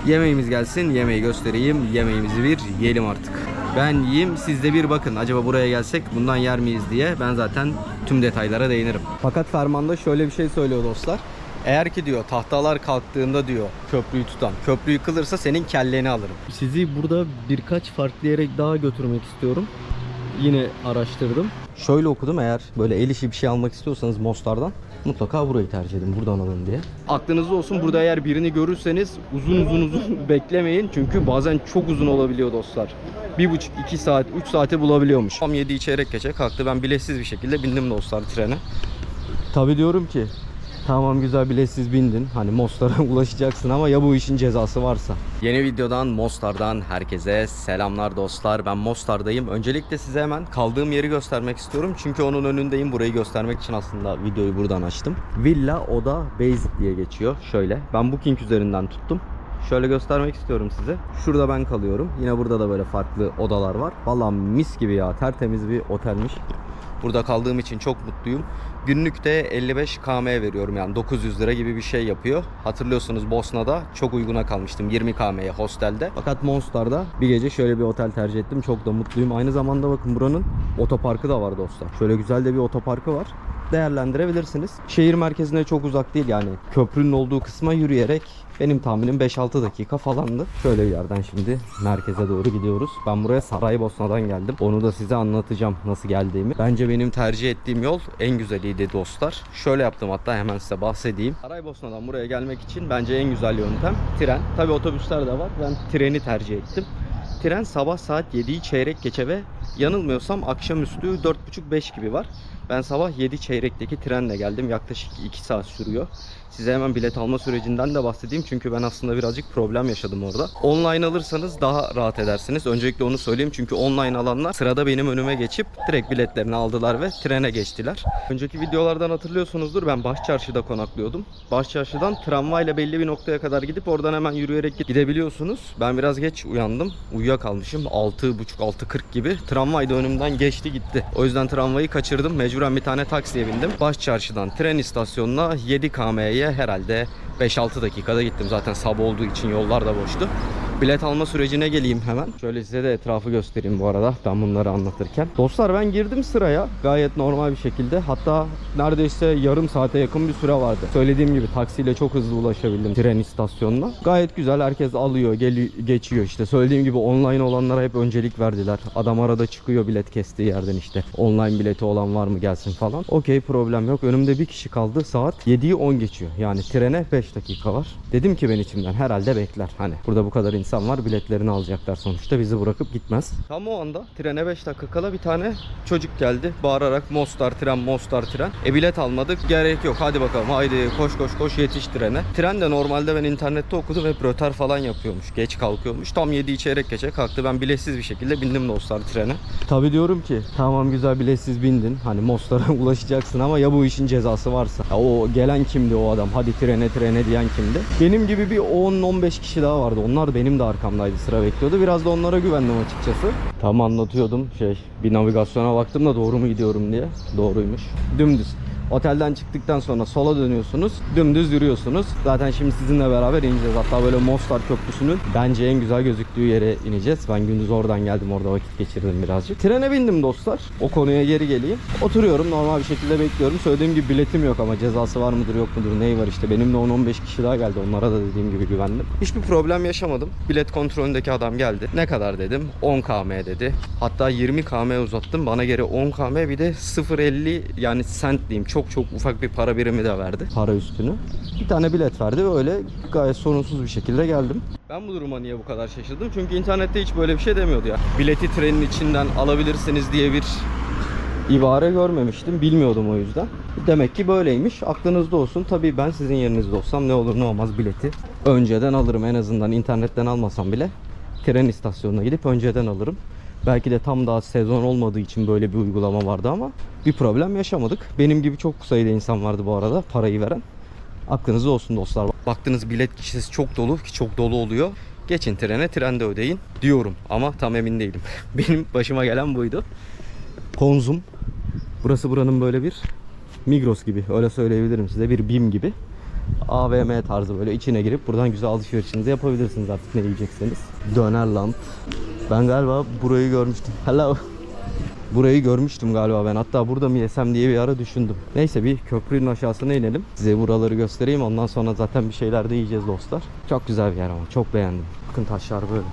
Yemeğimiz gelsin, yemeği göstereyim, yemeğimizi bir yiyelim artık. Ben yiyeyim, siz de bir bakın. Acaba buraya gelsek bundan yer miyiz diye ben zaten tüm detaylara değinirim. Fakat fermanda şöyle bir şey söylüyor dostlar. Eğer ki diyor tahtalar kalktığında diyor köprüyü tutan, köprü yıkılırsa senin kelleni alırım. Sizi burada birkaç farklı yere daha götürmek istiyorum. Yine araştırdım. Şöyle okudum, eğer böyle el işi bir şey almak istiyorsanız Mostar'dan mutlaka burayı tercih edin, buradan alın diye. Aklınızda olsun, burada eğer birini görürseniz uzun beklemeyin. Çünkü bazen çok uzun olabiliyor dostlar. 1,5-2 saat, 3 saate bulabiliyormuş. Tam 7'yi çeyrek geçe kalktı. Ben biletsiz bir şekilde bindim dostlar trene. Tabi diyorum ki tamam güzel, biletsiz bindin. Hani Mostar'a ulaşacaksın ama ya bu işin cezası varsa. Yeni videodan Mostar'dan herkese selamlar dostlar. Ben Mostar'dayım. Öncelikle size hemen kaldığım yeri göstermek istiyorum. Çünkü onun önündeyim. Burayı göstermek için aslında videoyu buradan açtım. Villa Oda Basic diye geçiyor. Şöyle. Ben Booking üzerinden tuttum. Şöyle göstermek istiyorum size. Şurada ben kalıyorum. Yine burada da böyle farklı odalar var. Vallahi mis gibi ya. Tertemiz bir otelmiş. Burada kaldığım için çok mutluyum. Günlükte 55 KM veriyorum, yani 900 lira gibi bir şey yapıyor. Hatırlıyorsunuz Bosna'da çok uyguna kalmıştım 20 KM'ye hostelde. Fakat Mostar'da bir gece şöyle bir otel tercih ettim. Çok da mutluyum. Aynı zamanda bakın buranın otoparkı da var dostlar. Şöyle güzel de bir otoparkı var. Değerlendirebilirsiniz. Şehir merkezine çok uzak değil, yani köprünün olduğu kısma yürüyerek benim tahminim 5-6 dakika falandı. Şöyle bir yerden şimdi merkeze doğru gidiyoruz. Ben buraya Saraybosna'dan geldim. Onu da size anlatacağım nasıl geldiğimi. Bence benim tercih ettiğim yol en güzeliydi dostlar. Şöyle yaptım, hatta hemen size bahsedeyim. Saraybosna'dan buraya gelmek için bence en güzel yöntem tren. Tabii otobüsler de var. Ben treni tercih ettim. Tren sabah saat 7'yi çeyrek geçe ve yanılmıyorsam akşamüstü 4.30-5 gibi var. Ben sabah 7 çeyrekteki trenle geldim. Yaklaşık 2 saat sürüyor. Size hemen bilet alma sürecinden de bahsedeyim. Çünkü ben aslında birazcık problem yaşadım orada. Online alırsanız daha rahat edersiniz. Öncelikle onu söyleyeyim. Çünkü online alanlar sırada benim önüme geçip direkt biletlerini aldılar ve trene geçtiler. Önceki videolardan hatırlıyorsunuzdur. Ben Başçarşı'da konaklıyordum. Başçarşı'dan tramvayla belli bir noktaya kadar gidip oradan hemen yürüyerek gidebiliyorsunuz. Ben biraz geç uyandım. Uyuyakalmışım. 6.30-6.40 gibi. Tramvay da önümden geçti gitti. O yüzden tramvayı kaçırdım. Mecburen bir tane taksiye bindim. Başçarşı'dan tren istasyonuna 7 KM'ye herhalde 5-6 dakikada gittim. Zaten sabah olduğu için yollar da boştu. Bilet alma sürecine geleyim hemen. Şöyle size de etrafı göstereyim bu arada ben bunları anlatırken. Dostlar ben girdim sıraya gayet normal bir şekilde. Hatta neredeyse yarım saate yakın bir süre vardı. Söylediğim gibi taksiyle çok hızlı ulaşabildim tren istasyonuna. Gayet güzel, herkes alıyor, geçiyor işte. Söylediğim gibi online olanlara hep öncelik verdiler. Adam arada çıkıyor bilet kestiği yerden işte. Online bileti olan var mı gelsin falan. Okey, problem yok. Önümde bir kişi kaldı. Saat 7'yi 10 geçiyor. Yani trene 5 dakika var. Dedim ki ben içimden herhalde bekler. Hani burada bu kadar insan var, biletlerini alacaklar sonuçta, bizi bırakıp gitmez. Tam o anda trene 5 dakika kala bir tane çocuk geldi bağırarak Mostar tren, Mostar tren. Bilet almadık, gerek yok, hadi bakalım, haydi koş koş koş yetiş trene. Tren de normalde ben internette okudum hep rötar falan yapıyormuş, geç kalkıyormuş. Tam 7'yi çeyrek geçe kalktı. Ben biletsiz bir şekilde bindim Mostar trene. Tabi diyorum ki tamam güzel, biletsiz bindin, hani Mostar'a ulaşacaksın ama ya bu işin cezası varsa. Ya o gelen kimdi, o adam hadi trene trene diyen kimdi? Benim gibi bir 10-15 kişi daha vardı. Onlar benim de arkamdaydı, sıra bekliyordu. Biraz da onlara güvendim açıkçası. Tam anlatıyordum bir navigasyona baktım da doğru mu gidiyorum diye. Doğruymuş. Dümdüz. Otelden çıktıktan sonra sola dönüyorsunuz. Dümdüz yürüyorsunuz. Zaten şimdi sizinle beraber ineceğiz. Hatta böyle Mostar Köprüsü'nün bence en güzel gözüktüğü yere ineceğiz. Ben gündüz oradan geldim. Orada vakit geçirdim birazcık. Trene bindim dostlar. O konuya geri geleyim. Oturuyorum. Normal bir şekilde bekliyorum. Söylediğim gibi biletim yok ama cezası var mıdır yok mudur neyi var işte. Benimle 10-15 kişi daha geldi. Onlara da dediğim gibi güvendim. Hiçbir problem yaşamadım. Bilet kontrolündeki adam geldi. Ne kadar dedim? 10 KM dedi. Hatta 20 KM uzattım. Bana göre 10 KM bir de 0.50 yani sent diyeyim. Çok ufak bir para birimi de verdi. Para üstünü. Bir tane bilet verdi ve öyle gayet sorunsuz bir şekilde geldim. Ben bu duruma niye bu kadar şaşırdım? Çünkü internette hiç böyle bir şey demiyordu ya. Bileti trenin içinden alabilirsiniz diye bir ibare görmemiştim. Bilmiyordum o yüzden. Demek ki böyleymiş. Aklınızda olsun. Tabii ben sizin yerinizde olsam ne olur ne olmaz bileti önceden alırım. En azından internetten almasam bile tren istasyonuna gidip önceden alırım. Belki de tam daha sezon olmadığı için böyle bir uygulama vardı ama bir problem yaşamadık. Benim gibi çok sayıda insan vardı bu arada parayı veren. Aklınızda olsun dostlar. Baktınız bilet kişisi çok dolu ki çok dolu oluyor. Geçin trene, trende ödeyin diyorum ama tam emin değilim. Benim başıma gelen buydu. Konzum. Burası buranın böyle bir Migros gibi, öyle söyleyebilirim size, bir BİM gibi. AVM tarzı, böyle içine girip buradan güzel alışverişinizi yapabilirsiniz artık ne yiyecekseniz. Döner Land. Ben galiba burayı görmüştüm. Hello. Burayı görmüştüm galiba ben. Hatta burada mı yesem diye bir ara düşündüm. Neyse, bir köprünün aşağısına inelim. Size buraları göstereyim. Ondan sonra zaten bir şeyler de yiyeceğiz dostlar. Çok güzel bir yer ama. Çok beğendim. Bakın taşlar böyle.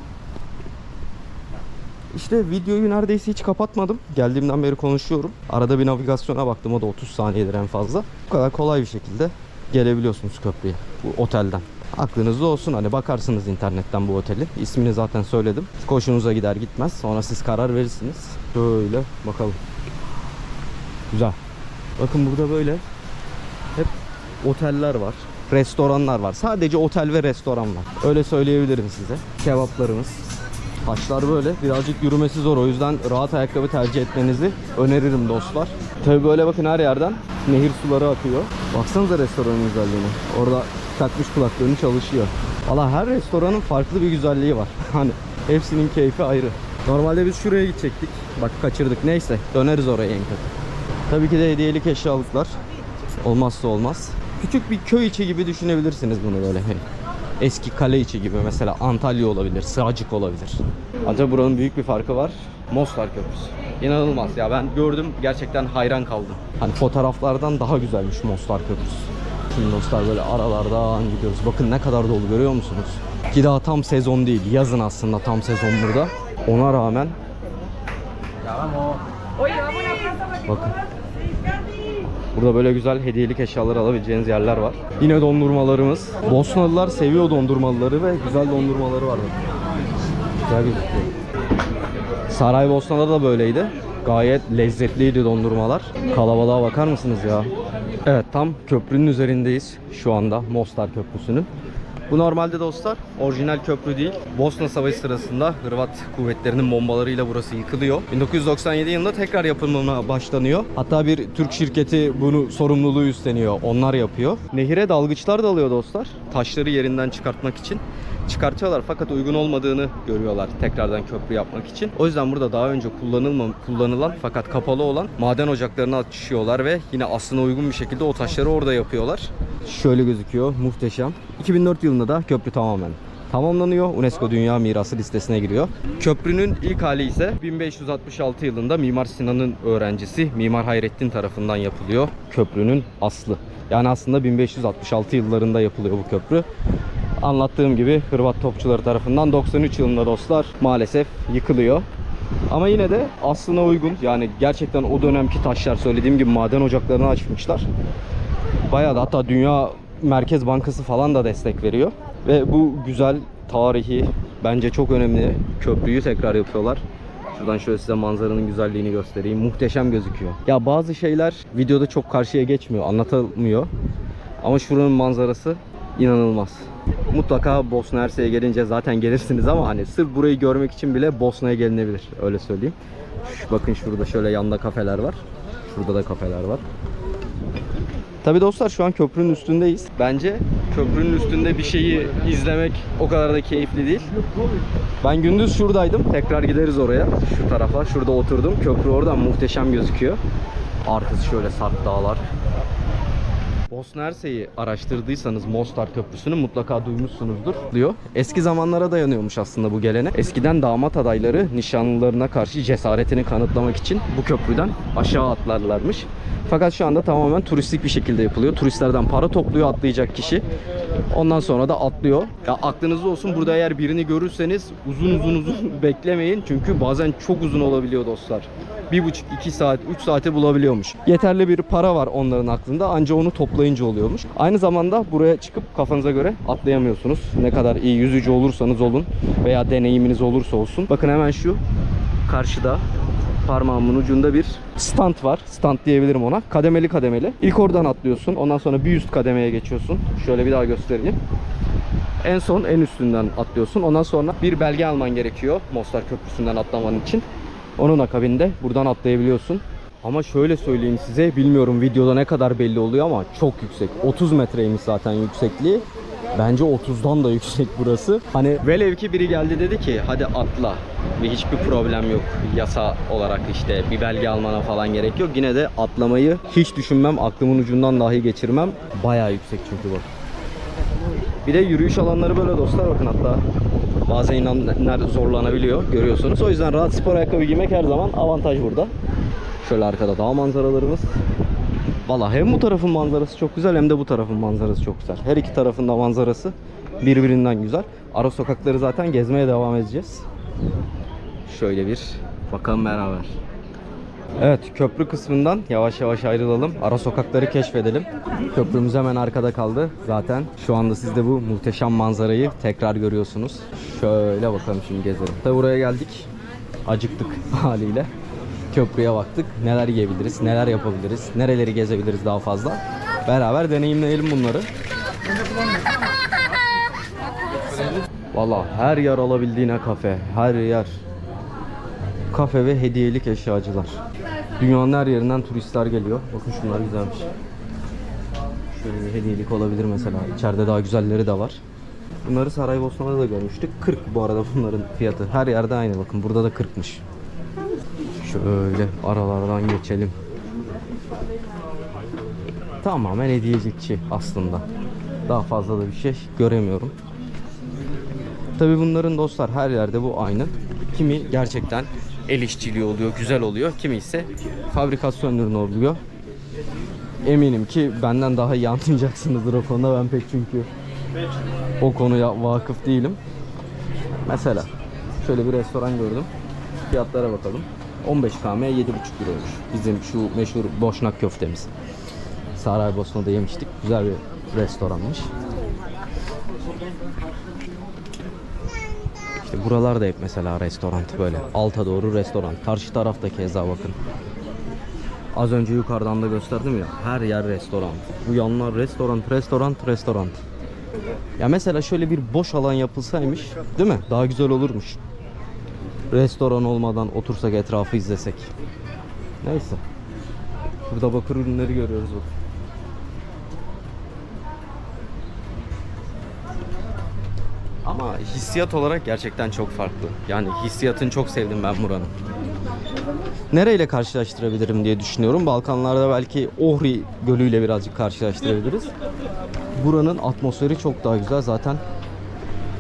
İşte videoyu neredeyse hiç kapatmadım. Geldiğimden beri konuşuyorum. Arada bir navigasyona baktım. O da 30 saniyedir en fazla. Bu kadar kolay bir şekilde gelebiliyorsunuz köprüye. Bu otelden. Aklınızda olsun, hani bakarsınız internetten bu otelin. İsmini zaten söyledim. Hoşunuza gider gitmez. Sonra siz karar verirsiniz. Şöyle bakalım. Güzel. Bakın burada böyle hep oteller var. Restoranlar var. Sadece otel ve restoran var. Öyle söyleyebilirim size. Kebaplarımız. Taşlar böyle. Birazcık yürümesi zor. O yüzden rahat ayakkabı tercih etmenizi öneririm dostlar. Tabi böyle bakın, her yerden nehir suları akıyor. Baksanıza restoranın güzelliğine. Orada takmış kulaklığını çalışıyor. Valla her restoranın farklı bir güzelliği var. Hani hepsinin keyfi ayrı. Normalde biz şuraya gidecektik. Bak kaçırdık. Neyse, döneriz oraya en kötü. Tabii ki de hediyelik eşyalıklar. Olmazsa olmaz. Küçük bir köy içi gibi düşünebilirsiniz bunu böyle. Eski kale içi gibi, mesela Antalya olabilir, Sığacık olabilir. Acaba buranın büyük bir farkı var. Mostar Köprüsü. İnanılmaz ya, ben gördüm gerçekten hayran kaldım. Hani fotoğraflardan daha güzelmiş Mostar Köprüsü. Şimdi dostlar böyle aralardan gidiyoruz. Bakın ne kadar dolu, görüyor musunuz? Ki daha tam sezon değil. Yazın aslında tam sezon burada. Ona rağmen bakın. Burada böyle güzel hediyelik eşyalar alabileceğiniz yerler var. Yine dondurmalarımız. Bosnalılar seviyor dondurmaları ve güzel dondurmaları var. Güzel gözüküyor. Saraybosna'da da böyleydi. Gayet lezzetliydi dondurmalar. Kalabalığa bakar mısınız ya? Evet, tam köprünün üzerindeyiz şu anda, Mostar Köprüsü'nün. Bu normalde dostlar orijinal köprü değil. Bosna Savaşı sırasında Hırvat kuvvetlerinin bombalarıyla burası yıkılıyor. 1997 yılında tekrar yapılmaya başlanıyor. Hatta bir Türk şirketi bunu sorumluluğu üstleniyor. Onlar yapıyor. Nehire dalgıçlar dalıyor dostlar. Taşları yerinden çıkartmak için. Çıkartıyorlar fakat uygun olmadığını görüyorlar tekrardan köprü yapmak için. O yüzden burada daha önce kullanılan fakat kapalı olan maden ocaklarını açıyorlar ve yine aslına uygun bir şekilde o taşları orada yapıyorlar. Şöyle gözüküyor, muhteşem. 2004 yılında da köprü tamamen tamamlanıyor. UNESCO Dünya Mirası listesine giriyor. Köprünün ilk hali ise 1566 yılında Mimar Sinan'ın öğrencisi Mimar Hayrettin tarafından yapılıyor. Köprünün aslı. Yani aslında 1566 yıllarında yapılıyor bu köprü. Anlattığım gibi Hırvat topçuları tarafından 93 yılında dostlar maalesef yıkılıyor. Ama yine de aslına uygun. Yani gerçekten o dönemki taşlar, söylediğim gibi maden ocaklarını açmışlar. Bayağı da, hatta Dünya Merkez Bankası falan da destek veriyor. Ve bu güzel tarihi, bence çok önemli köprüyü tekrar yapıyorlar. Şuradan şöyle size manzaranın güzelliğini göstereyim. Muhteşem gözüküyor. Ya bazı şeyler videoda çok karşıya geçmiyor, anlatılmıyor. Ama şuranın manzarası inanılmaz. Mutlaka Bosna Hersek'e gelince zaten gelirsiniz ama hani sırf burayı görmek için bile Bosna'ya gelinebilir. Öyle söyleyeyim. Bakın şurada şöyle yanda kafeler var. Şurada da kafeler var. Tabii dostlar şu an köprünün üstündeyiz. Bence köprünün üstünde bir şeyi izlemek o kadar da keyifli değil. Ben gündüz şuradaydım. Tekrar gideriz oraya. Şu tarafa. Şurada oturdum. Köprü oradan muhteşem gözüküyor. Arkası şöyle sarp dağlar. Bosna Hersek'i araştırdıysanız Mostar Köprüsü'nü mutlaka duymuşsunuzdur diyor. Eski zamanlara dayanıyormuş aslında bu gelenek. Eskiden damat adayları nişanlılarına karşı cesaretini kanıtlamak için bu köprüden aşağı atlarlarmış. Fakat şu anda tamamen turistik bir şekilde yapılıyor. Turistlerden para topluyor atlayacak kişi. Ondan sonra da atlıyor. Ya aklınızda olsun, burada eğer birini görürseniz uzun beklemeyin. Çünkü bazen çok uzun olabiliyor dostlar. 1,5-2 saat, 3 saate bulabiliyormuş. Yeterli bir para var onların aklında. Anca onu toplayınca oluyormuş. Aynı zamanda buraya çıkıp kafanıza göre atlayamıyorsunuz. Ne kadar iyi yüzücü olursanız olun veya deneyiminiz olursa olsun. Bakın hemen şu karşıda parmağımın ucunda bir stand var. Stand diyebilirim ona. Kademeli kademeli. İlk oradan atlıyorsun. Ondan sonra bir üst kademeye geçiyorsun. Şöyle bir daha göstereyim. En son en üstünden atlıyorsun. Ondan sonra bir belge alman gerekiyor Mostar Köprüsü'nden atlaman için. Onun akabinde buradan atlayabiliyorsun. Ama şöyle söyleyeyim size, bilmiyorum videoda ne kadar belli oluyor ama çok yüksek. 30 metreymiş zaten yüksekliği. Bence 30'dan da yüksek burası. Hani velev ki biri geldi dedi ki hadi atla ve hiçbir problem yok. Yasa olarak işte bir belge almana falan gerek yok. Yine de atlamayı hiç düşünmem. Aklımın ucundan dahi geçirmem. Bayağı yüksek çünkü bu. Bir de yürüyüş alanları böyle dostlar, bakın hatta bazen inenler zorlanabiliyor görüyorsunuz. O yüzden rahat spor ayakkabı giymek her zaman avantaj burada. Şöyle arkada dağ manzaralarımız. Valla hem bu tarafın manzarası çok güzel hem de bu tarafın manzarası çok güzel. Her iki tarafın da manzarası birbirinden güzel. Ara sokakları zaten gezmeye devam edeceğiz. Şöyle bir bakalım beraber. Evet, köprü kısmından yavaş yavaş ayrılalım. Ara sokakları keşfedelim. Köprümüz hemen arkada kaldı. Zaten şu anda siz de bu muhteşem manzarayı tekrar görüyorsunuz. Şöyle bakalım şimdi gezelim. Tabi buraya geldik. Acıktık haliyle. Köprüye baktık. Neler yiyebiliriz, neler yapabiliriz, nereleri gezebiliriz daha fazla. Beraber deneyimleyelim bunları. Valla her yer alabildiğine kafe. Her yer. Kafe ve hediyelik eşyacılar. Dünyanın her yerinden turistler geliyor. Bakın şunlar güzelmiş. Şöyle bir hediyelik olabilir mesela. İçeride daha güzelleri de var. Bunları Saraybosna'da da görmüştük. 40 bu arada bunların fiyatı. Her yerde aynı, bakın burada da 40'mış. Şöyle aralardan geçelim. Tamamen hediyecikçi aslında. Daha fazla da bir şey göremiyorum. Tabi bunların dostlar her yerde bu aynı. Kimi gerçekten el işçiliği oluyor, güzel oluyor. Kimi ise fabrikasyon ürünü oluyor. Eminim ki benden daha iyi anlayacaksınızdır o konuda. Ben pek çünkü o konuya vakıf değilim. Mesela şöyle bir restoran gördüm. Fiyatlara bakalım. 15 km 7,5 euroymuş. Bizim şu meşhur boşnak köftemiz. Saraybosna'da yemiştik. Güzel bir restoranmış. İşte buralar da hep mesela restoran, böyle alta doğru restoran. Karşı tarafta keza bakın. Az önce yukarıdan da gösterdim ya, her yer restoran. Bu yanlar restoran. Ya mesela şöyle bir boş alan yapılsaymış, değil mi? Daha güzel olurmuş. Restoran olmadan otursak, etrafı izlesek. Neyse. Burada bakır ürünleri görüyoruz bak. Ama hissiyat olarak gerçekten çok farklı. Yani hissiyatını çok sevdim ben buranın. Nereyle karşılaştırabilirim diye düşünüyorum. Balkanlarda belki Ohri Gölü ile birazcık karşılaştırabiliriz. Buranın atmosferi çok daha güzel zaten.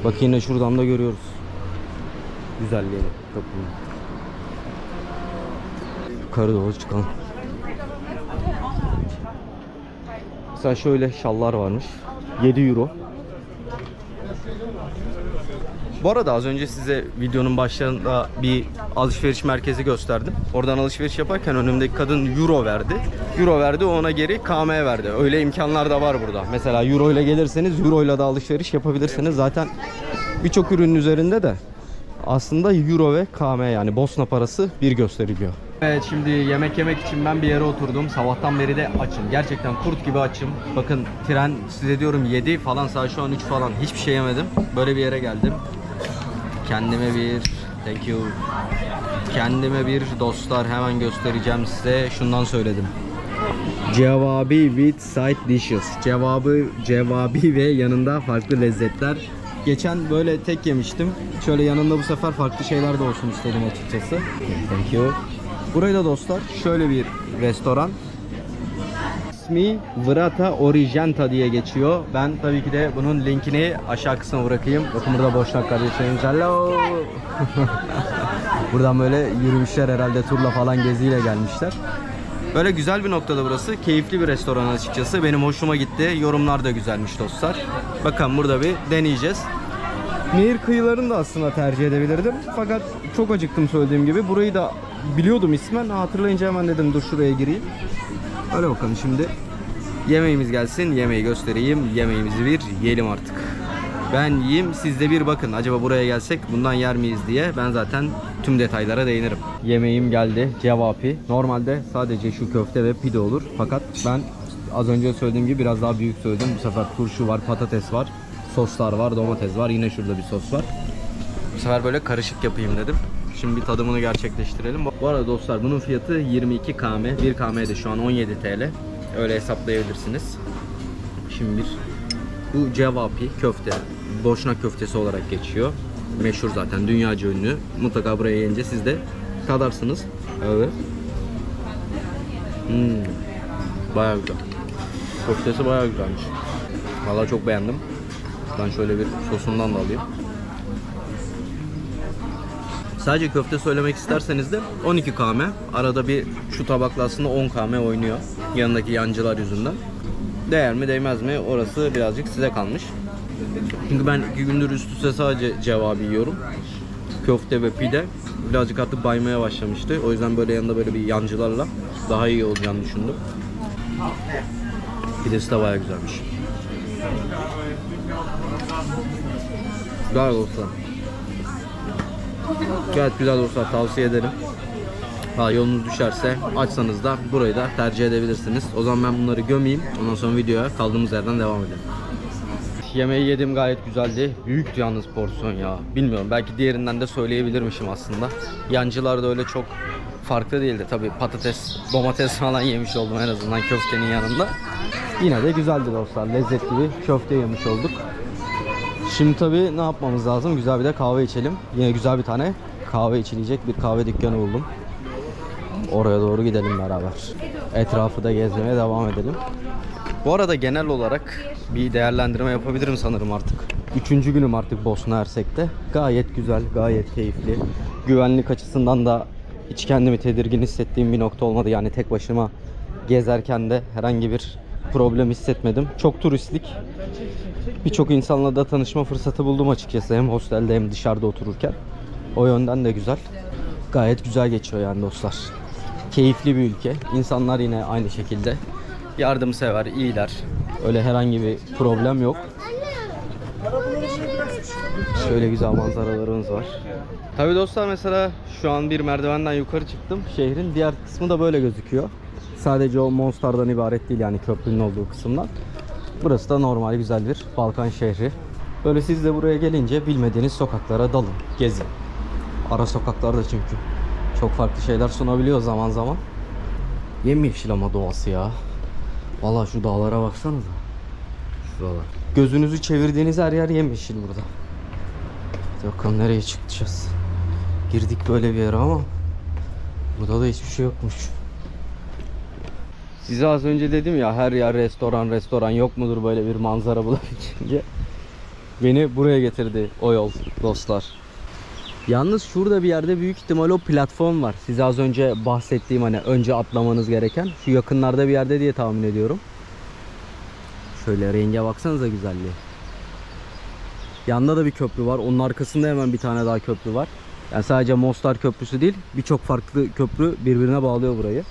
Bak yine şuradan da görüyoruz güzelliğini köprünün. Yukarı doğru çıkalım. Mesela şöyle şallar varmış. 7 euro. Bu arada az önce size videonun başlarında bir alışveriş merkezi gösterdim. Oradan alışveriş yaparken önümdeki kadın euro verdi. Euro verdi, ona geri KM verdi. Öyle imkanlar da var burada. Mesela euro ile gelirseniz euro ile de alışveriş yapabilirsiniz. Zaten birçok ürünün üzerinde de aslında euro ve KM, yani Bosna parası bir gösteriliyor. Evet, şimdi yemek yemek için ben bir yere oturdum. Sabahtan beri de açım. Gerçekten kurt gibi açım. Bakın tren size diyorum 7 falan, saat şu an 3 falan. Hiçbir şey yemedim. Böyle bir yere geldim. Kendime bir thank you. Kendime bir dostlar hemen göstereceğim size. Şundan söyledim. Cevabi with side dishes. Cevabi ve yanında farklı lezzetler. Geçen böyle tek yemiştim. Şöyle yanında bu sefer farklı şeyler de olsun istedim açıkçası. Thank you. Burayı da dostlar şöyle bir restoran. İsmi Vrata Orijenta diye geçiyor. Ben tabii ki de bunun linkini aşağı kısma bırakayım. Bakın burada boşnak kardeşlerimiz. Hello. Buradan böyle yürümüşler herhalde, turla falan geziyle gelmişler. Böyle güzel bir noktada burası. Keyifli bir restoran açıkçası. Benim hoşuma gitti. Yorumlar da güzelmiş dostlar. Bakın burada bir deneyeceğiz. Nehir kıyılarını da aslında tercih edebilirdim. Fakat çok acıktım söylediğim gibi. Burayı da biliyordum ismen. Hatırlayınca hemen dedim dur şuraya gireyim. Öyle bakalım şimdi. Yemeğimiz gelsin. Yemeği göstereyim. Yemeğimizi bir yiyelim artık. Ben yiyeyim, siz de bir bakın. Acaba buraya gelsek bundan yer miyiz diye. Ben zaten tüm detaylara değinirim. Yemeğim geldi. Cevapi. Normalde sadece şu köfte ve pide olur. Fakat ben az önce söylediğim gibi biraz daha büyük söyledim. Bu sefer turşu var, patates var, soslar var, domates var. Yine şurada bir sos var. Bu sefer böyle karışık yapayım dedim. Şimdi bir tadımını gerçekleştirelim. Bu arada dostlar bunun fiyatı 22 km. 1 km de şu an 17 TL. Öyle hesaplayabilirsiniz. Şimdi bu cevapi köfte, boşnak köftesi olarak geçiyor. Meşhur zaten, dünyaca ünlü. Mutlaka buraya gelince siz de tadarsınız. Evet. Bayağı güzel. Köftesi bayağı güzelmiş. Vallahi çok beğendim. Ben şöyle bir sosundan da alayım. Sadece köfte söylemek isterseniz de 12 km. Arada bir şu tabakla aslında 10 km oynuyor. Yanındaki yancılar yüzünden. Değer mi değmez mi orası birazcık size kalmış. Çünkü ben 2 gündür üst üste sadece cevabı yiyorum. Köfte ve pide birazcık artık baymaya başlamıştı. O yüzden böyle yanında böyle bir yancılarla daha iyi olacağını düşündüm. Pidesi de bayağı güzelmiş. Güzel dostlar. Gayet güzel dostlar, tavsiye ederim. Yolunuz düşerse açsanız da burayı da tercih edebilirsiniz. O zaman ben bunları gömeyim. Ondan sonra videoya kaldığımız yerden devam edelim. Yemeği yedim, gayet güzeldi. Büyüktü yalnız porsiyon ya. Bilmiyorum, belki diğerinden de söyleyebilirmişim aslında. Yancılar da öyle çok farklı değildi. Tabii patates, domates falan yemiş oldum en azından köftenin yanında. Yine de güzeldi dostlar. Lezzetli bir köfte yemiş olduk. Şimdi tabii ne yapmamız lazım? Güzel bir de kahve içelim. Yine güzel bir tane kahve içilecek bir kahve dükkanı buldum. Oraya doğru gidelim beraber. Etrafı da gezmeye devam edelim. Bu arada genel olarak bir değerlendirme yapabilirim sanırım artık. 3. günüm artık Bosna Hersek'te. Gayet güzel, gayet keyifli. Güvenlik açısından da hiç kendimi tedirgin hissettiğim bir nokta olmadı. Yani tek başıma gezerken de herhangi bir problem hissetmedim. Çok turistlik. Birçok insanla da tanışma fırsatı buldum açıkçası. Hem hostelde hem dışarıda otururken. O yönden de güzel. Gayet güzel geçiyor yani dostlar. Keyifli bir ülke. İnsanlar yine aynı şekilde yardımsever, iyiler. Öyle herhangi bir problem yok. Şöyle güzel manzaralarımız var. Tabii dostlar, mesela şu an bir merdivenden yukarı çıktım. Şehrin diğer kısmı da böyle gözüküyor. Sadece o Mostar'dan ibaret değil, yani köprünün olduğu kısımdan. Burası da normal güzel bir Balkan şehri. Böyle siz de buraya gelince bilmediğiniz sokaklara dalın, gezin. Ara sokaklarda çünkü çok farklı şeyler sunabiliyor zaman zaman. Yemyeşil ama doğası ya. Vallahi şu dağlara baksanıza. Şuralar. Gözünüzü çevirdiğiniz her yer yemyeşil burada. Bakalım nereye çıkacağız. Girdik böyle bir yere ama burada da hiçbir şey yokmuş. Size az önce dedim ya, her yer restoran, yok mudur böyle bir manzara bulabileceğince. Beni buraya getirdi o yol dostlar. Yalnız şurada bir yerde büyük ihtimal o platform var. Size az önce bahsettiğim, hani önce atlamanız gereken. Şu yakınlarda bir yerde diye tahmin ediyorum. Şöyle renge baksanıza güzelliği. Yanında da bir köprü var. Onun arkasında hemen bir tane daha köprü var. Yani sadece Mostar Köprüsü değil, birçok farklı köprü birbirine bağlıyor burayı.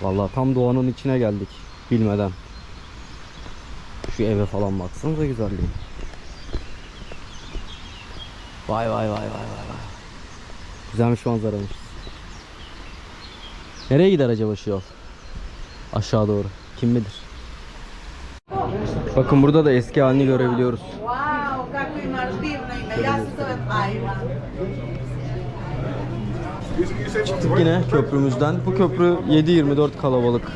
Vallahi tam doğanın içine geldik bilmeden. Şu eve falan baksanıza güzelliği. Vay vay vay vay vay. Güzelmiş manzaramış. Nereye gider acaba şu yol? Aşağı doğru. Kim bilir. Bakın burada da eski halini görebiliyoruz. Çıktık yine köprümüzden. Bu köprü 7/24 kalabalık.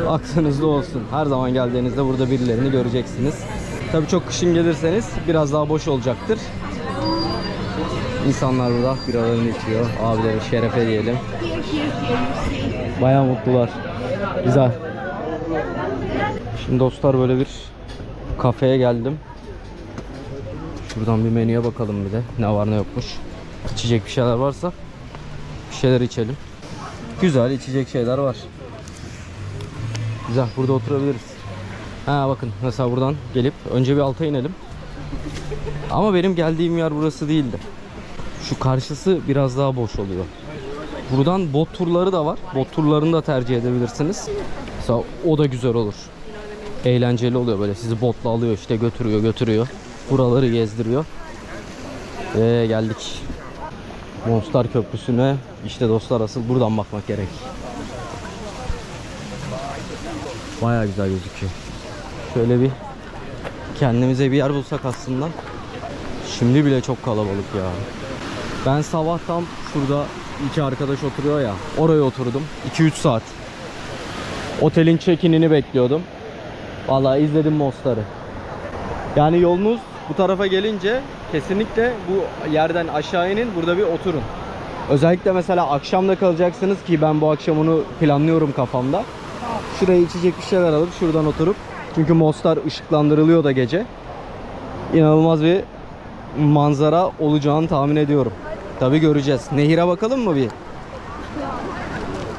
Aklınızda olsun. Her zaman geldiğinizde burada birilerini göreceksiniz. Tabii çok kışın gelirseniz biraz daha boş olacaktır. İnsanlar burada biralarını içiyor. Abileri şerefe diyelim. Bayağı mutlular. Güzel. Şimdi dostlar böyle bir kafeye geldim. Şuradan bir menüye bakalım bir de. Ne var ne yokmuş. İçecek bir şeyler varsa bir şeyler içelim. Güzel içecek şeyler var. Güzel, burada oturabiliriz. Ha bakın, mesela buradan gelip önce bir alta inelim. Ama benim geldiğim yer burası değildi. Şu karşısı biraz daha boş oluyor. Buradan bot turları da var. Bot turlarını da tercih edebilirsiniz. Mesela o da güzel olur. Eğlenceli oluyor böyle. Sizi botla alıyor, işte götürüyor. Buraları gezdiriyor. Ve geldik Mostar Köprüsü'ne. İşte dostlar, asıl buradan bakmak gerek. Bayağı güzel gözüküyor. Şöyle bir kendimize bir yer bulsak aslında. Şimdi bile çok kalabalık ya. Ben sabah tam şurada iki arkadaş oturuyor ya, oraya oturdum. 2-3 saat. Otelin check-in'ini bekliyordum. Vallahi izledim Mostar'ı. Yani yolunuz bu tarafa gelince kesinlikle bu yerden aşağı inin, burada bir oturun. Özellikle mesela akşam da kalacaksınız ki ben bu akşam onu planlıyorum kafamda. Şuraya içecek bir şeyler alıp şuradan oturup Çünkü Mostar ışıklandırılıyor da gece. İnanılmaz bir manzara olacağını tahmin ediyorum. Tabii göreceğiz. Nehire bakalım mı bir?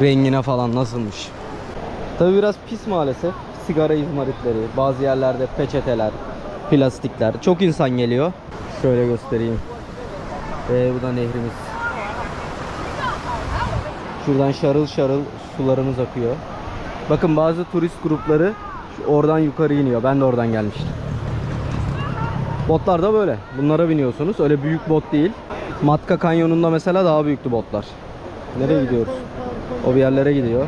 Rengine falan nasılmış? Tabii biraz pis maalesef. Sigara izmaritleri, bazı yerlerde peçeteler, plastikler. Çok insan geliyor. Şöyle göstereyim. Bu da nehrimiz. Şuradan şarıl şarıl sularımız akıyor. Bakın bazı turist grupları oradan yukarı iniyor. Ben de oradan gelmiştim. Botlar da böyle. Bunlara biniyorsunuz. Öyle büyük bot değil. Matka Kanyonu'nda mesela daha büyüktü botlar. Nereye gidiyoruz? O bir yerlere gidiyor.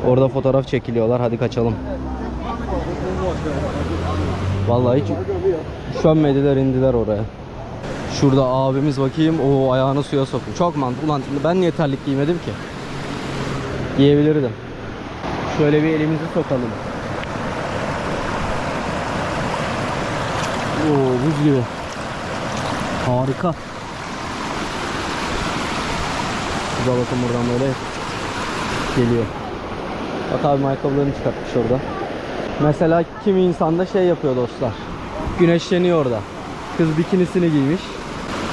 Orada fotoğraf çekiliyorlar. Hadi kaçalım. Vallahi hiç üşenmediler, indiler oraya. Şurada abimiz bakayım. O ayağını suya soktu. Çok mantıklı. Ulan ben niye terlik giymedim ki? Giyebilirdim. Şöyle bir elimizi sokalım. Oo, buz gibi. Harika. Şurada bakın, buradan böyle geliyor. Bak abi, ayakkabılarını çıkartmış orada. Mesela kimi insanda şey yapıyor dostlar. Güneşleniyor orada. Kız bikinisini giymiş.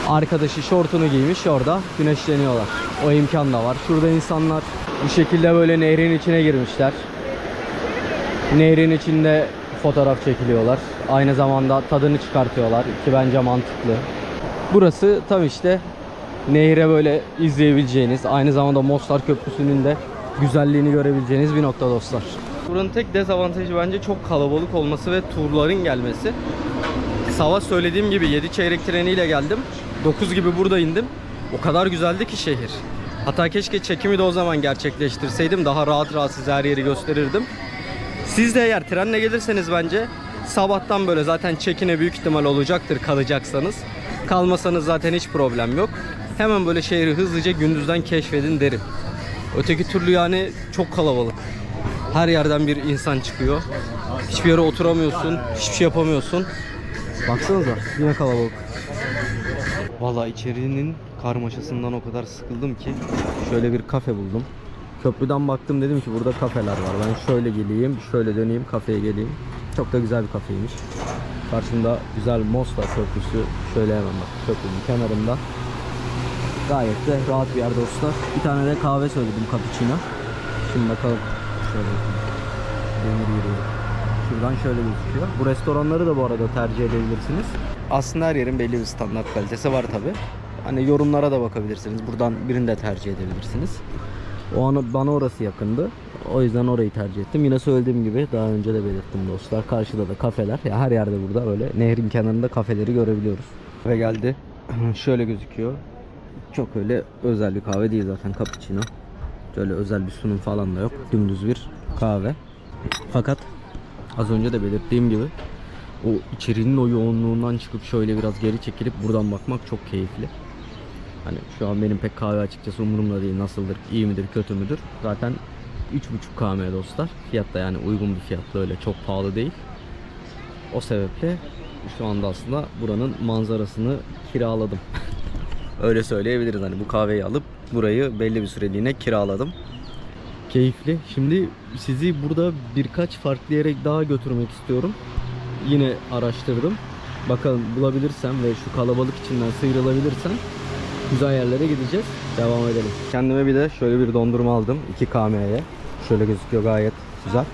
Arkadaşı şortunu giymiş, orada güneşleniyorlar. O imkan da var. Şurada insanlar bu şekilde böyle nehrin içine girmişler. Nehrin içinde fotoğraf çekiliyorlar. Aynı zamanda tadını çıkartıyorlar ki bence mantıklı. Burası tam işte nehre böyle izleyebileceğiniz, aynı zamanda Mostar Köprüsü'nün de güzelliğini görebileceğiniz bir nokta dostlar. Buranın tek dezavantajı bence çok kalabalık olması ve turların gelmesi. Sabah söylediğim gibi 7 çeyrek treniyle geldim. 9 gibi burada indim. O kadar güzeldi ki şehir. Hatta keşke çekimi de o zaman gerçekleştirseydim. Daha rahat rahat size her yeri gösterirdim. Siz de eğer trenle gelirseniz bence sabahtan böyle zaten çekine büyük ihtimal olacaktır kalacaksanız. Kalmasanız zaten hiç problem yok. Hemen böyle şehri hızlıca gündüzden keşfedin derim. Öteki türlü yani çok kalabalık. Her yerden bir insan çıkıyor. Hiçbir yere oturamıyorsun, hiçbir şey yapamıyorsun. Baksanıza yine kalabalık. Vallahi içerinin karmaşasından o kadar sıkıldım ki şöyle bir kafe buldum. Köprüden baktım, dedim ki burada kafeler var. Ben şöyle geleyim, şöyle döneyim, kafeye geleyim. Çok da güzel bir kafeymiş. Karşımda güzel Mostar Köprüsü. Şöyle hemen bak, köprünün kenarında. Gayet de rahat bir yer dostlar. Bir tane de kahve söyledim, cappuccino. Şimdi bakalım. Şöyle demir yürüyor. Şuradan şöyle gözüküyor. Bu restoranları da bu arada tercih edebilirsiniz. Aslında her yerin belli bir standart kalitesi var tabi. Hani yorumlara da bakabilirsiniz. Buradan birini de tercih edebilirsiniz. O an bana orası yakındı. O yüzden orayı tercih ettim. Yine söylediğim gibi daha önce de belirttim dostlar. Karşıda da kafeler. Ya her yerde burada böyle nehrin kenarında kafeleri görebiliyoruz. Ve geldi. Şöyle gözüküyor. Çok öyle özel bir kahve değil zaten, cappuccino. Öyle özel bir sunum falan da yok. Dümdüz bir kahve. Fakat az önce de belirttiğim gibi o içerinin o yoğunluğundan çıkıp şöyle biraz geri çekilip buradan bakmak çok keyifli. Hani şu an benim pek kahve açıkçası umurumda değil. Nasıldır, iyi midir, kötü müdür? Zaten 3,5 km dostlar. Fiyat da yani uygun bir fiyatla, öyle çok pahalı değil. O sebeple şu anda aslında buranın manzarasını kiraladım. Öyle söyleyebiliriz, hani bu kahveyi alıp burayı belli bir süreliğine kiraladım. Keyifli. Şimdi sizi burada birkaç farklı yere daha götürmek istiyorum. Yine araştırdım. Bakalım bulabilirsem ve şu kalabalık içinden sıyrılabilirsem güzel yerlere gideceğiz. Devam edelim. Kendime bir de şöyle bir dondurma aldım 2 km'ye. Şöyle gözüküyor, gayet güzel.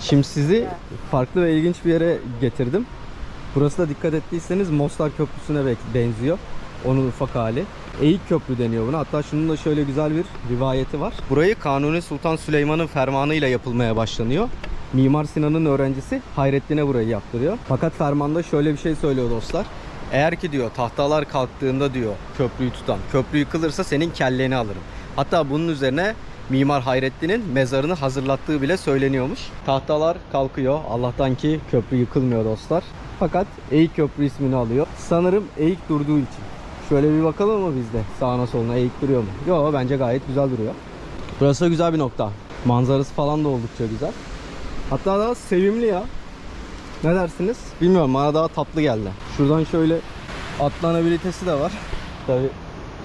Şimdi sizi farklı ve ilginç bir yere getirdim. Burası da dikkat ettiyseniz Mostar Köprüsü'ne benziyor. Onun ufak hali. Eğik Köprü deniyor buna. Hatta şunun da şöyle güzel bir rivayeti var. Burayı Kanuni Sultan Süleyman'ın fermanıyla yapılmaya başlanıyor. Mimar Sinan'ın öğrencisi Hayrettin'e burayı yaptırıyor. Fakat fermanda şöyle bir şey söylüyor dostlar. Eğer ki diyor tahtalar kalktığında diyor köprüyü tutan, köprü yıkılırsa senin kelleni alırım. Hatta bunun üzerine Mimar Hayrettin'in mezarını hazırlattığı bile söyleniyormuş. Tahtalar kalkıyor. Allah'tan ki köprü yıkılmıyor dostlar. Fakat Eğik Köprü ismini alıyor. Sanırım eğik durduğu için. Şöyle bir bakalım mı biz de sağına soluna eğik duruyor mu? Yo, bence gayet güzel duruyor. Burası da güzel bir nokta. Manzarası falan da oldukça güzel. Hatta daha sevimli ya. Ne dersiniz? Bilmiyorum, bana daha tatlı geldi. Şuradan şöyle atlanabilitesi de var. Tabii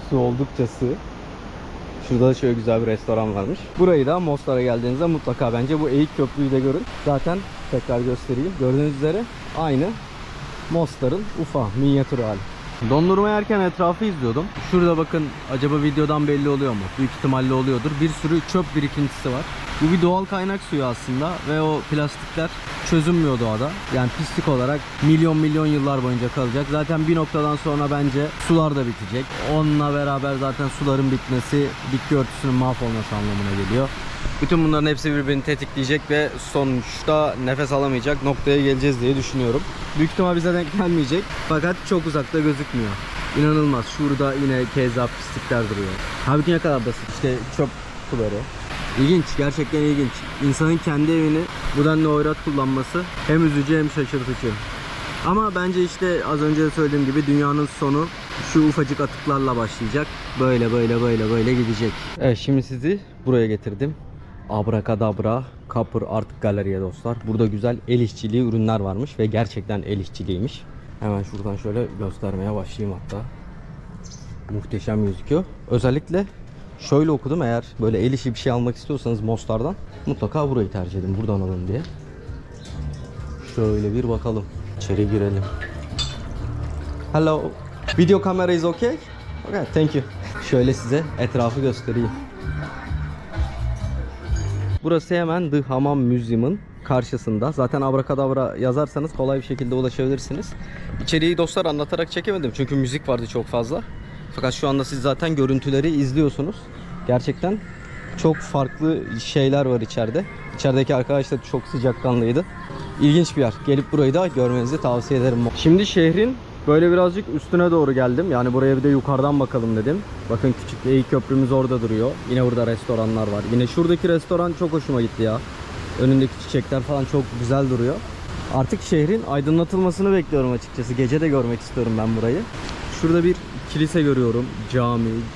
su oldukça sığ. Şurada da şöyle güzel bir restoran varmış. Burayı da Mostar'a geldiğinizde mutlaka bence bu Eğik Köprüyü de görün. Zaten Tekrar göstereyim. Gördüğünüz üzere aynı Mostar'ın ufa minyatür hali. Dondurma yerken etrafı izliyordum. Şurada bakın, acaba videodan belli oluyor mu? Büyük ihtimalle oluyordur. Bir sürü çöp birikintisi var. Bu bir doğal kaynak suyu aslında ve o plastikler çözünmüyor doğada. Yani pislik olarak milyon yıllar boyunca kalacak. Zaten bir noktadan sonra bence sular da bitecek. Onunla beraber zaten suların bitmesi bitki örtüsünün mahvolması anlamına geliyor. Bütün bunların hepsi birbirini tetikleyecek ve sonuçta nefes alamayacak noktaya geleceğiz diye düşünüyorum. Büyük ihtimal bize denk gelmeyecek fakat çok uzakta gözükmüyor. İnanılmaz. Şurada yine keza pislikler duruyor. Halbuki ne kadar basit. İşte çöp kutuları. İlginç. Gerçekten ilginç. İnsanın kendi evini bu denli hoyrat kullanması hem üzücü hem şaşırtıcı. Ama bence işte az önce de söylediğim gibi dünyanın sonu şu ufacık atıklarla başlayacak. Böyle gidecek. Evet, şimdi sizi buraya getirdim. Abrakadabra Copper Art Gallery'e dostlar. Burada güzel el işçiliği ürünler varmış ve gerçekten el işçiliğiymiş. Hemen şuradan şöyle göstermeye başlayayım hatta. Muhteşem gözüküyor. Özellikle şöyle okudum, eğer böyle el işi bir şey almak istiyorsanız Mostar'dan mutlaka burayı tercih edin. Buradan alın diye. Şöyle bir bakalım. İçeri girelim. Hello. Video camera is okay? Okay, thank you. Şöyle size etrafı göstereyim. Burası hemen The Hammam Museum'un karşısında. Zaten Abrakadabra yazarsanız kolay bir şekilde ulaşabilirsiniz. İçeriği dostlar anlatarak çekemedim çünkü müzik vardı çok fazla. Fakat şu anda siz zaten görüntüleri izliyorsunuz. Gerçekten çok farklı şeyler var içeride. İçerideki arkadaş da çok sıcakkanlıydı. İlginç bir yer. Gelip burayı da görmenizi tavsiye ederim. Şimdi şehrin böyle birazcık üstüne doğru geldim. Yani buraya bir de yukarıdan bakalım dedim. Bakın küçük eğik köprümüz orada duruyor. Yine burada restoranlar var. Yine şuradaki restoran çok hoşuma gitti ya. Önündeki çiçekler falan çok güzel duruyor. Artık şehrin aydınlatılmasını bekliyorum açıkçası. Gece de görmek istiyorum ben burayı. Şurada bir kilise görüyorum.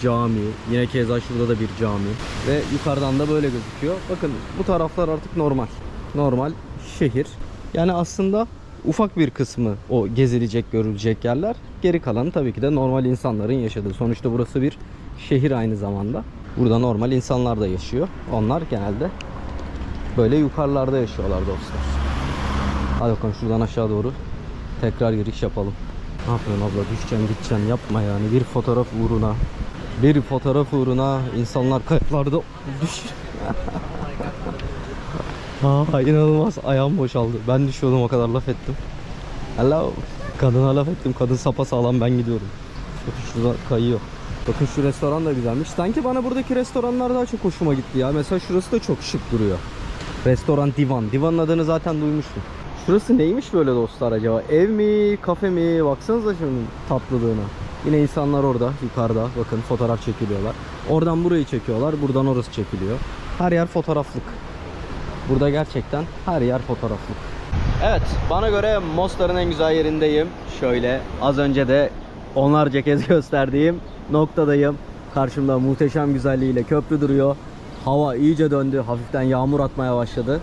Cami. Yine keza şurada da bir cami. Ve yukarıdan da böyle gözüküyor. Bakın bu taraflar artık normal şehir. Yani aslında ufak bir kısmı o gezilecek, görülecek yerler. Geri kalanı tabii ki de normal insanların yaşadığı. Sonuçta burası bir şehir aynı zamanda. Burada normal insanlar da yaşıyor. Onlar genelde böyle yukarılarda yaşıyorlar dostlar. Hadi bakalım şuradan aşağı doğru tekrar giriş yapalım. Ne yapıyorsun abla? Düşeceksin gideceksin, yapma yani. Bir fotoğraf uğruna insanlar kayıplarda düş. İnanılmaz, ayağım boşaldı. Ben düşüyordum, o kadar laf ettim. Hello. Kadına laf ettim. Kadın sapasağlam, ben gidiyorum. Bakın şurada kayıyor. Bakın şu restoran da güzelmiş. Sanki bana buradaki restoranlar daha çok hoşuma gitti ya. Mesela şurası da çok şık duruyor. Restoran Divan. Divan'ın adını zaten duymuştum. Şurası neymiş böyle dostlar acaba? Ev mi, kafe mi? Baksanıza şunun tatlılığına. Yine insanlar orada, yukarıda. Bakın fotoğraf çekiliyorlar. Oradan burayı çekiyorlar. Buradan orası çekiliyor. Her yer fotoğraflık. Burada gerçekten her yer fotoğraflık. Evet, bana göre Mostar'ın en güzel yerindeyim. Şöyle az önce de onlarca kez gösterdiğim noktadayım. Karşımda muhteşem güzelliğiyle köprü duruyor. Hava iyice döndü. Hafiften yağmur atmaya başladı.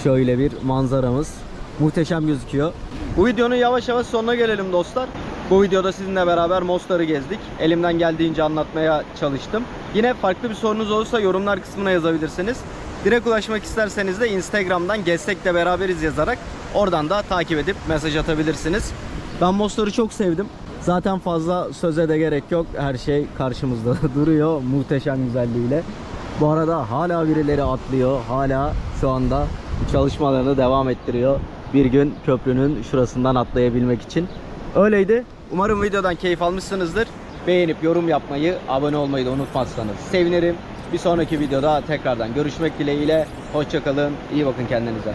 Şöyle bir manzaramız. Muhteşem gözüküyor. Bu videonun yavaş yavaş sonuna gelelim dostlar. Bu videoda sizinle beraber Mostar'ı gezdik. Elimden geldiğince anlatmaya çalıştım. Yine farklı bir sorunuz olursa yorumlar kısmına yazabilirsiniz. Direkt ulaşmak isterseniz de Instagram'dan Gezsek'le beraberiz yazarak oradan da takip edip mesaj atabilirsiniz. Ben Mostar'ı çok sevdim. Zaten fazla söze de gerek yok. Her şey karşımızda duruyor muhteşem güzelliğiyle. Bu arada hala birileri atlıyor. Hala şu anda çalışmalarını devam ettiriyor. Bir gün köprünün şurasından atlayabilmek için. Öyleydi. Umarım videodan keyif almışsınızdır. Beğenip yorum yapmayı, abone olmayı da unutmazsanız sevinirim. Bir sonraki videoda tekrardan görüşmek dileğiyle. Hoşça kalın. İyi bakın kendinize.